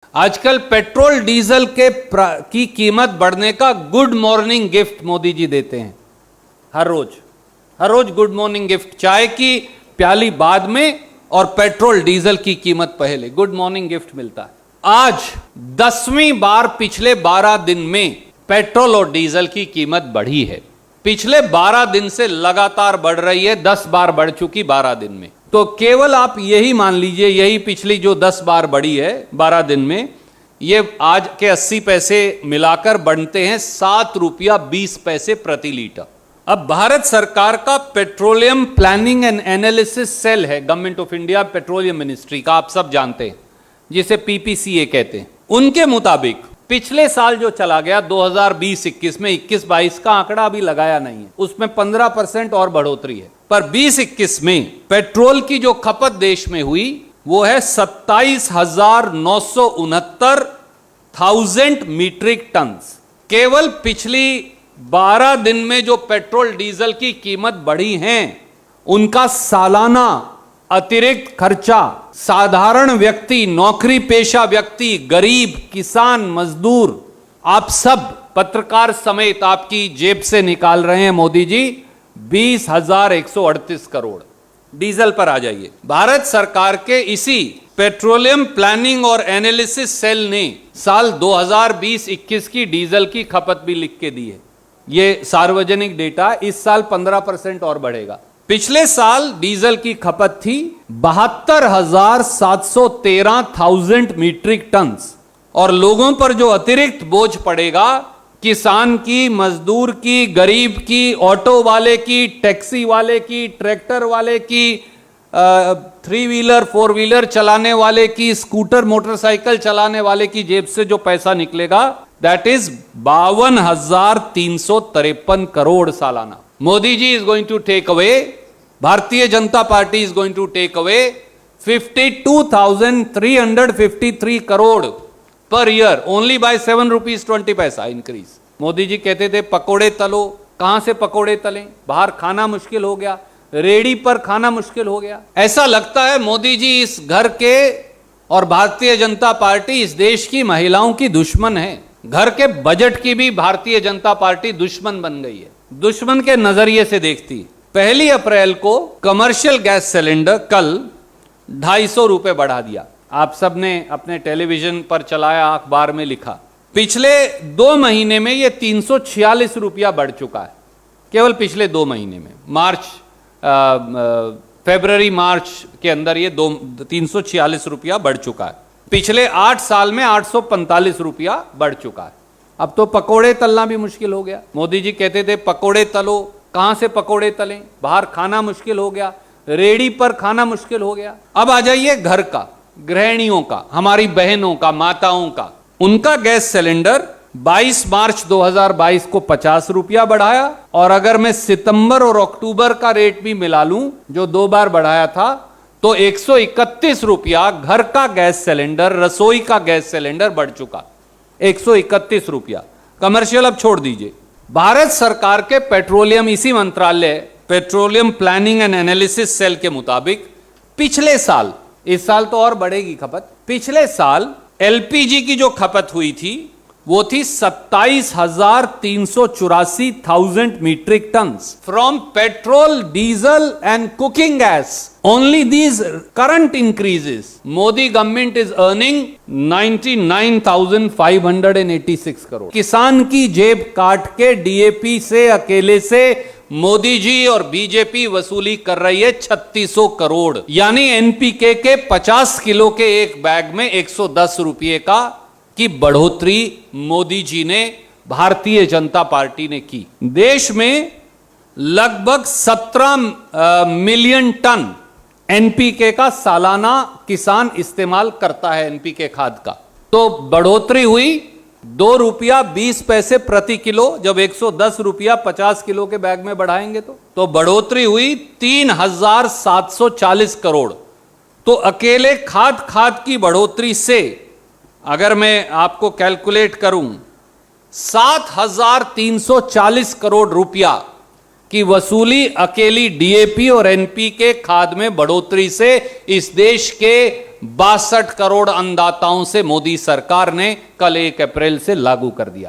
आजकल petrol diesel की कीमत बढ़ने का good morning gift Modi ji देते हैं। हर रोज गुड मॉर्निंग गिफ्ट, चाय की प्याली बाद में और पेट्रोल डीजल की कीमत पहले, गुड मॉर्निंग गिफ्ट मिलता है। आज 10वीं बार पिछले 12 दिन में पेट्रोल और डीजल की कीमत बढ़ी है। पिछले 12 दिन से लगातार बढ़ रही है, 10 बार बढ़ चुकी 12 दिन में। तो केवल आप यही मान लीजिए, यही पिछली जो 10 बार बढ़ी है 12 दिन में, ये आज के 80 पैसे मिलाकर बनते हैं 7 रुपया 20 पैसे प्रति लीटर। अब भारत सरकार का petroleum planning and analysis cell है, government of India petroleum ministry का, आप सब जानते हैं, जिसे पीपीसीए कहते हैं। उनके मुताबिक पिछले साल जो चला गया 2020-21 में, 21-22 का आंकड़ा अभी लगाया नहीं है, उसमें 15% और बढ़ोतरी है, पर 20-21 में पेट्रोल की जो खपत देश में हुई वो है 27,969 मीट्रिक टन। केवल पिछली 12 दिन में जो पेट्रोल डीजल की कीमत बढ़ी है, उनका सालाना अतिरिक्त खर्चा साधारण व्यक्ति, नौकरी पेशा व्यक्ति, गरीब, किसान, मजदूर, आप सब पत्रकार समेत आपकी जेब से निकाल रहे हैं मोदी जी 20,138 करोड़। डीजल पर आ जाइए। भारत सरकार के इसी पेट्रोलियम प्लानिंग और एनालिसिस सेल ने साल 2020-21 की डीजल की खपत भी लिख के दी है। ये सार्वजनिक डेटा, इस साल 15% और बढ़ेगा। पिछले साल डीजल की खपत थी 72,713 मीट्रिक टन, और लोगों पर जो अतिरिक्त बोझ पड़ेगा, किसान की, मजदूर की, गरीब की, ऑटो वाले की, टैक्सी वाले की, ट्रैक्टर वाले की, 3 व्हीलर 4 व्हीलर चलाने वाले की, स्कूटर मोटरसाइकिल चलाने वाले की जेब से जो पैसा निकलेगा, दैट इज 52,353 करोड़ सालाना। Modi ji is going to take away, Bharatiya Janata Party is going to take away 52,353 crore per year only by 7 rupees 20 पैसा इंक्रीज। मोदी जी कहते थे पकोड़े तलो, कहां से पकोड़े तलें, बाहर खाना मुश्किल हो गया, रेडी पर खाना मुश्किल हो गया। ऐसा लगता है मोदी जी इस घर के और भारतीय जनता पार्टी इस देश की महिलाओं की दुश्मन है। घर के बजट की भी भारतीय जनता पार्टी दुश्मन बन गई है, दुश्मन के नजरिए से देखती है। 1 अप्रैल को कमर्शियल गैस सिलेंडर कल 250 रुपए बढ़ा दिया। आप सब ने अपने टेलीविजन पर चलाया, अखबार में लिखा। पिछले 2 महीने में यह 346 रुपया बढ़ चुका है, केवल पिछले 2 महीने में। फरवरी मार्च के अंदर ये 346 रुपया बढ़ चुका है। पिछले 8 साल में 845 रुपया बढ़ चुका है। अब तो पकोड़े तलना भी मुश्किल हो गया। मोदी जी कहते थे पकोड़े तलो, कहां से पकोड़े तलें, बाहर खाना मुश्किल हो गया, रेडी पर खाना मुश्किल हो गया। अब आ जाइए घर का, गृहिणियों का, हमारी बहनों का, माताओं का। उनका गैस सिलेंडर 22 मार्च 2022 को 50 रुपया बढ़ाया, और अगर मैं सितंबर और अक्टूबर का रेट भी मिला लूं, जो 2 बार बढ़ाया था, तो 131 रुपया घर का गैस सिलेंडर, रसोई का गैस सिलेंडर बढ़ चुका, 131 रुपया। कमर्शियल अब छोड़ दीजिए। भारत सरकार के पेट्रोलियम, इसी मंत्रालय petroleum planning and analysis cell के मुताबिक पिछले साल, इस साल तो और बढ़ेगी खपत, पिछले साल एलपीजी की जो खपत हुई थी वो थी 27,384 metric tonne from petrol, diesel and cooking gas. Only these current increases Modi government is earning 99,586 crore. किसान की जेब काट के डीएपी से, अकेले से मोदी जी और बीजेपी वसूली कर रही है 3600 करोड़। यानी एनपीके के 50 किलो के एक बैग में 110 रुपये की बढ़ोतरी मोदी जी ने, भारतीय जनता पार्टी ने की। देश में लगभग 17 मिलियन टन एनपीके का सालाना किसान इस्तेमाल करता है, एनपीके खाद का। तो बढ़ोतरी हुई 2 रुपया 20 पैसे प्रति किलो, जब 110 रुपया 50 किलो के बैग में बढ़ाएंगे तो बढ़ोतरी हुई 3,740 करोड़। तो अकेले खाद की बढ़ोतरी से अगर मैं आपको कैलकुलेट करूं, 7,340 करोड़ रुपया की वसूली अकेली डीएपी और एनपीके खाद में बढ़ोतरी से इस देश के 62 करोड़ अन्नदाताओं से मोदी सरकार ने कल 1 अप्रैल से लागू कर दिया।